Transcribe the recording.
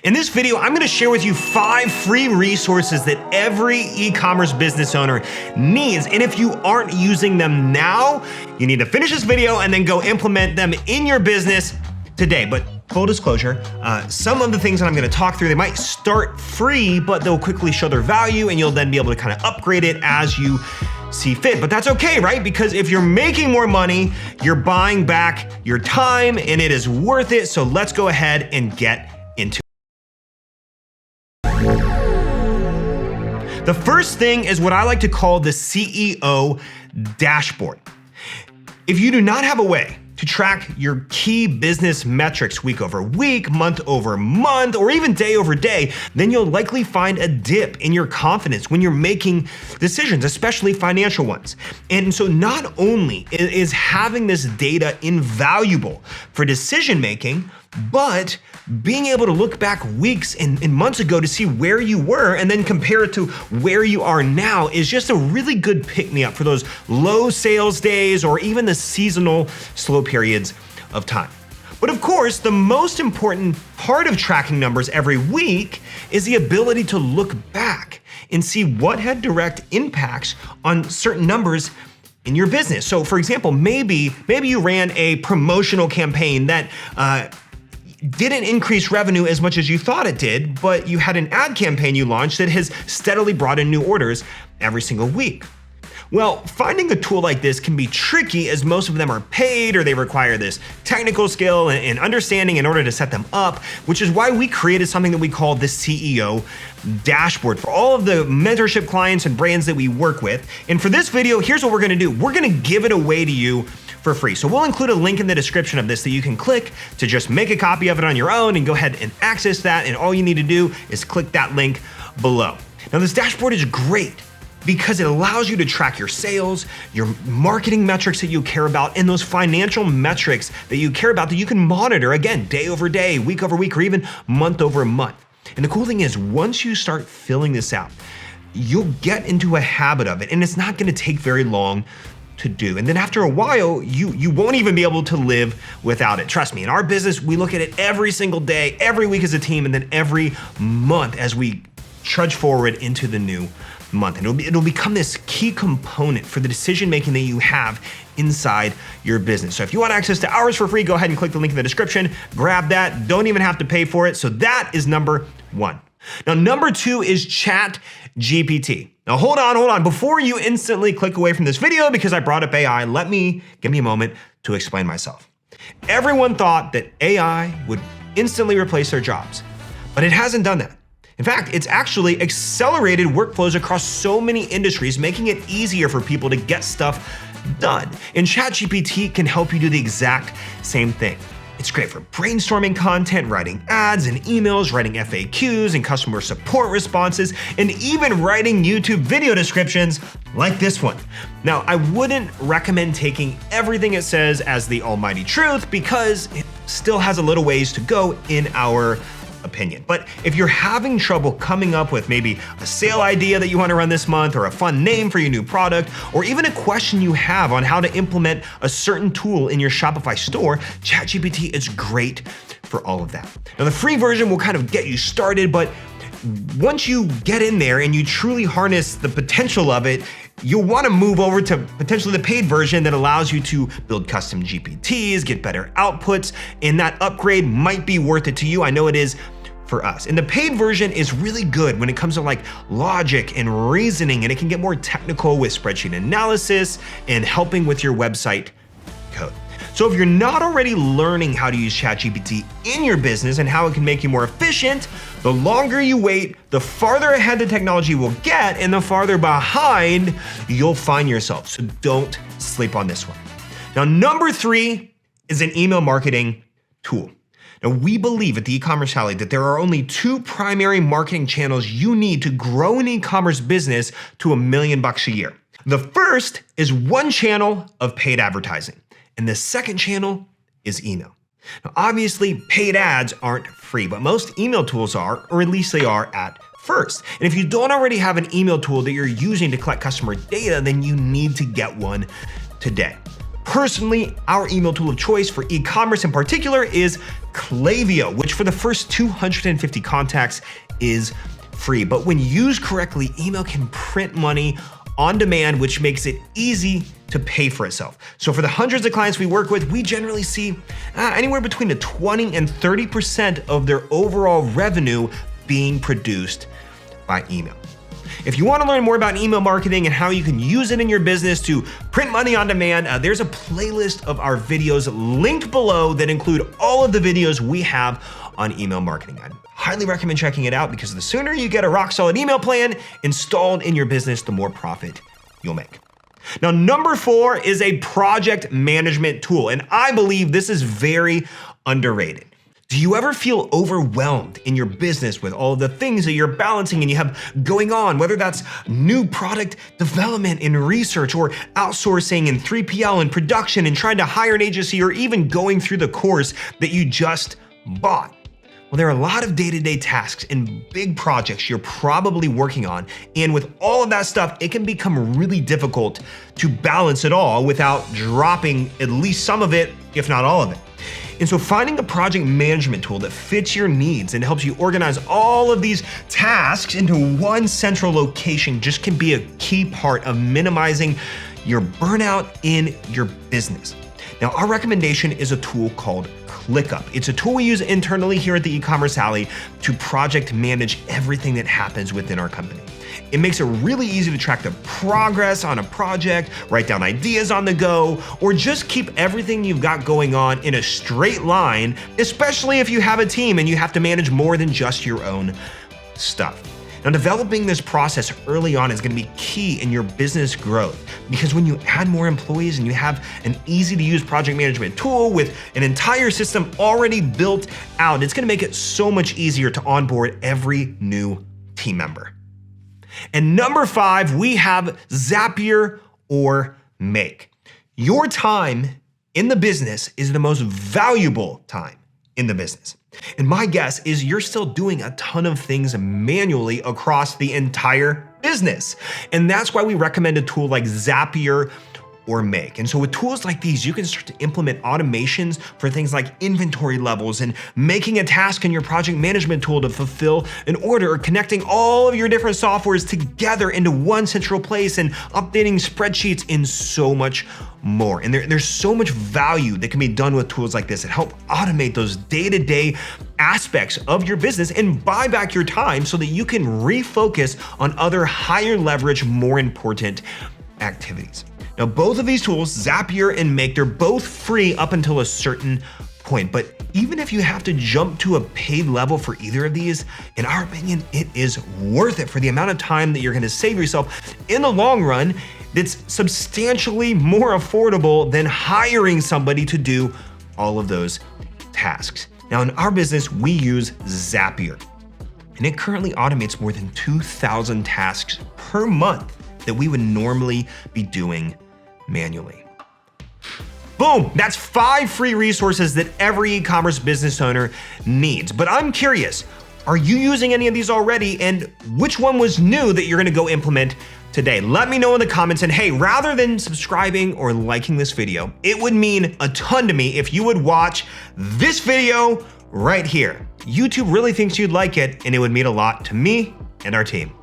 In this video, I'm gonna share with you 5 free resources that every e-commerce business owner needs. And if you aren't using them now, you need to finish this video and then go implement them in your business today. But full disclosure, some of the things that I'm gonna talk through, they might start free, but they'll quickly show their value and you'll then be able to kind of upgrade it as you see fit. But that's okay, right? Because if you're making more money, you're buying back your time and it is worth it. So let's go ahead and get into it. The first thing is what I like to call the CEO dashboard. If you do not have a way to track your key business metrics week over week, month over month, or even day over day, then you'll likely find a dip in your confidence when you're making decisions, especially financial ones. And so not only is having this data invaluable for decision making, but being able to look back weeks and months ago to see where you were and then compare it to where you are now is just a really good pick-me-up for those low sales days or even the seasonal slow periods of time. But of course, the most important part of tracking numbers every week is the ability to look back and see what had direct impacts on certain numbers in your business. So for example, maybe you ran a promotional campaign that didn't increase revenue as much as you thought it did, but you had an ad campaign you launched that has steadily brought in new orders every single week. Well, finding a tool like this can be tricky as most of them are paid or they require this technical skill and understanding in order to set them up, which is why we created something that we call the CEO dashboard for all of the mentorship clients and brands that we work with. And for this video, here's what we're gonna do. We're gonna give it away to you for free. So we'll include a link in the description of this that you can click to just make a copy of it on your own and go ahead and access that. And all you need to do is click that link below. Now this dashboard is great because it allows you to track your sales, your marketing metrics that you care about, and those financial metrics that you care about that you can monitor, again, day over day, week over week, or even month over month. And the cool thing is, once you start filling this out, you'll get into a habit of it, and it's not gonna take very long to do. And then after a while, you won't even be able to live without it. Trust me, in our business, we look at it every single day, every week as a team, and then every month as we trudge forward into the new month. And it'll become this key component for the decision making that you have inside your business. So if you want access to ours for free, go ahead and click the link in the description, grab that, don't even have to pay for it. So that is number 1. Now, number 2 is ChatGPT. Now, hold on. Before you instantly click away from this video because I brought up AI, give me a moment to explain myself. Everyone thought that AI would instantly replace their jobs, but it hasn't done that. In fact, it's actually accelerated workflows across so many industries, making it easier for people to get stuff done. And ChatGPT can help you do the exact same thing. It's great for brainstorming content, writing ads and emails, writing FAQs and customer support responses, and even writing YouTube video descriptions like this one. Now, I wouldn't recommend taking everything it says as the almighty truth because it still has a little ways to go in our opinion. But if you're having trouble coming up with maybe a sale idea that you want to run this month, or a fun name for your new product, or even a question you have on how to implement a certain tool in your Shopify store, ChatGPT is great for all of that. Now the free version will kind of get you started, but once you get in there and you truly harness the potential of it, you'll want to move over to potentially the paid version that allows you to build custom GPTs, get better outputs, and that upgrade might be worth it to you. I know it is for us. And the paid version is really good when it comes to like logic and reasoning, and it can get more technical with spreadsheet analysis and helping with your website code. So if you're not already learning how to use ChatGPT in your business and how it can make you more efficient, the longer you wait, the farther ahead the technology will get and the farther behind you'll find yourself. So don't sleep on this one. Now, number 3 is an email marketing tool. Now, we believe at the Ecommerce Alley that there are only 2 primary marketing channels you need to grow an e-commerce business to $1 million a year. The first is one channel of paid advertising, and the second channel is email. Now, obviously, paid ads aren't free, but most email tools are, or at least they are at first. And if you don't already have an email tool that you're using to collect customer data, then you need to get one today. Personally, our email tool of choice for e-commerce in particular is Klaviyo, which for the first 250 contacts is free. But when used correctly, email can print money on demand, which makes it easy to pay for itself. So for the hundreds of clients we work with, we generally see anywhere between 20 and 30% of their overall revenue being produced by email. If you want to learn more about email marketing and how you can use it in your business to print money on demand, there's a playlist of our videos linked below that include all of the videos we have on email marketing. I'd highly recommend checking it out because the sooner you get a rock solid email plan installed in your business, the more profit you'll make. Now, number 4 is a project management tool, and I believe this is very underrated. Do you ever feel overwhelmed in your business with all of the things that you're balancing and you have going on, whether that's new product development and research or outsourcing and 3PL and production and trying to hire an agency or even going through the course that you just bought? Well, there are a lot of day-to-day tasks and big projects you're probably working on. And with all of that stuff, it can become really difficult to balance it all without dropping at least some of it, if not all of it. And so finding a project management tool that fits your needs and helps you organize all of these tasks into one central location just can be a key part of minimizing your burnout in your business. Now, our recommendation is a tool called ClickUp. It's a tool we use internally here at the Ecommerce Alley to project manage everything that happens within our company. It makes it really easy to track the progress on a project, write down ideas on the go, or just keep everything you've got going on in a straight line, especially if you have a team and you have to manage more than just your own stuff. Now, developing this process early on is going to be key in your business growth because when you add more employees and you have an easy to use project management tool with an entire system already built out, it's going to make it so much easier to onboard every new team member. And number 5, we have Zapier or Make. Your time in the business is the most valuable time in the business. And my guess is you're still doing a ton of things manually across the entire business. And that's why we recommend a tool like Zapier or Make. And so with tools like these, you can start to implement automations for things like inventory levels and making a task in your project management tool to fulfill an order, or connecting all of your different softwares together into one central place and updating spreadsheets and so much more. And there's so much value that can be done with tools like this that help automate those day-to-day aspects of your business and buy back your time so that you can refocus on other higher leverage, more important activities. Now, both of these tools, Zapier and Make, they're both free up until a certain point. But even if you have to jump to a paid level for either of these, in our opinion, it is worth it for the amount of time that you're going to save yourself in the long run. That's substantially more affordable than hiring somebody to do all of those tasks. Now, in our business, we use Zapier, and it currently automates more than 2,000 tasks per month that we would normally be doing manually. Boom, that's 5 free resources that every e-commerce business owner needs. But I'm curious, are you using any of these already? And which one was new that you're gonna go implement today? Let me know in the comments. And hey, rather than subscribing or liking this video, it would mean a ton to me if you would watch this video right here. YouTube really thinks you'd like it, and it would mean a lot to me and our team.